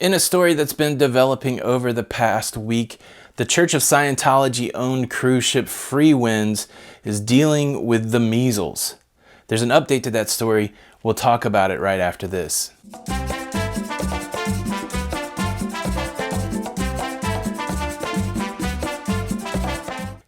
In a story that's been developing over the past week, the Church of Scientology-owned cruise ship Freewinds is dealing with the measles. There's an update to that story. We'll talk about it right after this.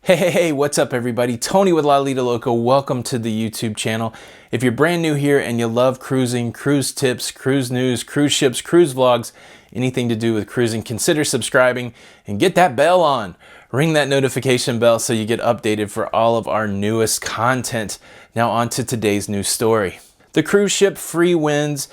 Hey, what's up everybody? Tony with Lido, Loca. Welcome to the YouTube channel. If you're brand new here and you love cruising, cruise tips, cruise news, cruise ships, cruise vlogs, anything to do with cruising, consider subscribing and get that bell on. Ring that notification bell so you get updated for all of our newest content. Now on to today's news story. The cruise ship Freewinds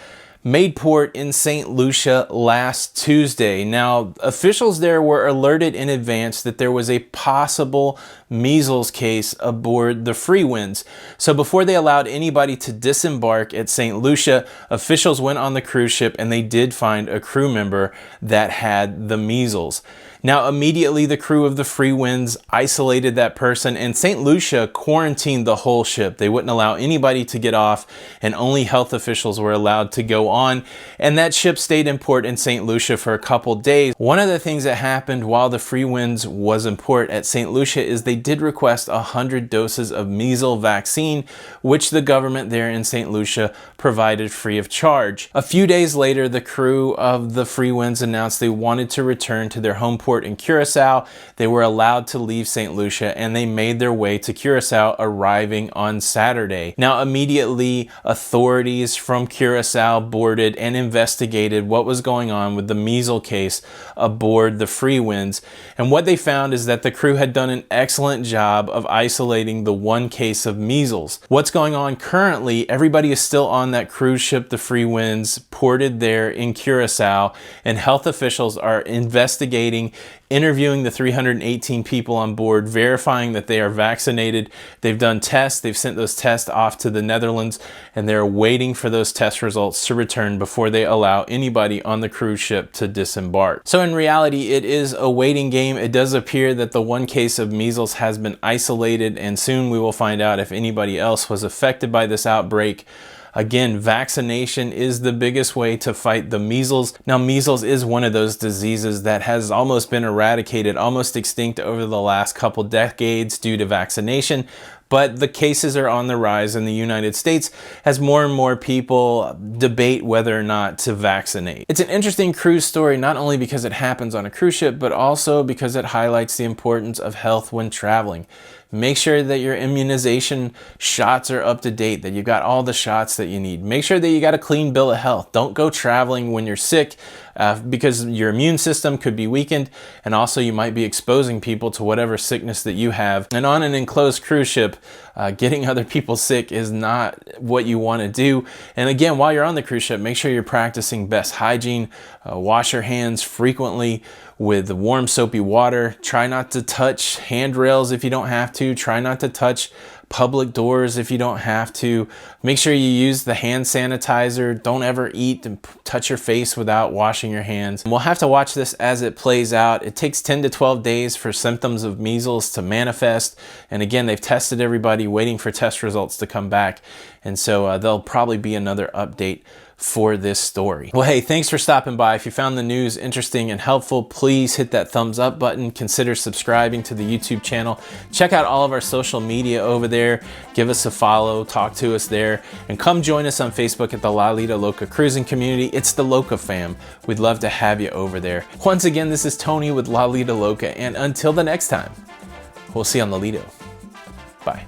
made port in St. Lucia last Tuesday. Now, officials there were alerted in advance that there was a possible measles case aboard the Freewinds. So before they allowed anybody to disembark at St. Lucia, officials went on the cruise ship and they did find a crew member that had the measles. Now, immediately the crew of the Freewinds isolated that person, and St. Lucia quarantined the whole ship. They wouldn't allow anybody to get off, and only health officials were allowed to go on. And that ship stayed in port in St. Lucia for a couple days. One of the things that happened while the Freewinds was in port at St. Lucia is they did request 100 doses of measles vaccine, which the government there in St. Lucia provided free of charge. A few days later, the crew of the Freewinds announced they wanted to return to their home port in Curacao. They were allowed to leave St. Lucia and they made their way to Curacao, arriving on Saturday. Now, immediately, authorities from Curacao boarded and investigated what was going on with the measles case aboard the Freewinds. And what they found is that the crew had done an excellent job of isolating the one case of measles. What's going on currently, everybody is still on that cruise ship, the Freewinds, ported there in Curacao, and health officials are investigating, interviewing the 318 people on board, verifying that they are vaccinated. They've done tests, they've sent those tests off to the Netherlands, and they're waiting for those test results to return before they allow anybody on the cruise ship to disembark. So in reality, it is a waiting game. It does appear that the one case of measles has been isolated, and soon we will find out if anybody else was affected by this outbreak. Again, vaccination is the biggest way to fight the measles. Now, measles is one of those diseases that has almost been eradicated, almost extinct over the last couple decades due to vaccination. But the cases are on the rise in the United States as more and more people debate whether or not to vaccinate. It's an interesting cruise story, not only because it happens on a cruise ship, but also because it highlights the importance of health when traveling. Make sure that your immunization shots are up to date, that you've got all the shots that you need. Make sure that you got a clean bill of health. Don't go traveling when you're sick because your immune system could be weakened, and also you might be exposing people to whatever sickness that you have. And on an enclosed cruise ship, getting other people sick is not what you want to do. And again, while you're on the cruise ship, make sure you're practicing best hygiene. Wash your hands frequently with warm soapy water. Try not to touch handrails if you don't have to. Try not to touch public doors if you don't have to. Make sure you use the hand sanitizer. Don't ever eat and touch your face without washing your hands. We'll have to watch this as it plays out. It takes 10 to 12 days for symptoms of measles to manifest. And again, they've tested everybody, waiting for test results to come back. And so there'll probably be another update for this story. Well, hey, thanks for stopping by. If you found the news interesting and helpful, please hit that thumbs up button. Consider subscribing to the YouTube channel. Check out all of our social media over there. Give us a follow, talk to us there, and come join us on Facebook at the Lido Loca Cruising Community. It's the Loca fam. We'd love to have you over there. Once again, this is Tony with Lido Loca, and until the next time, we'll see you on the Lido. Bye.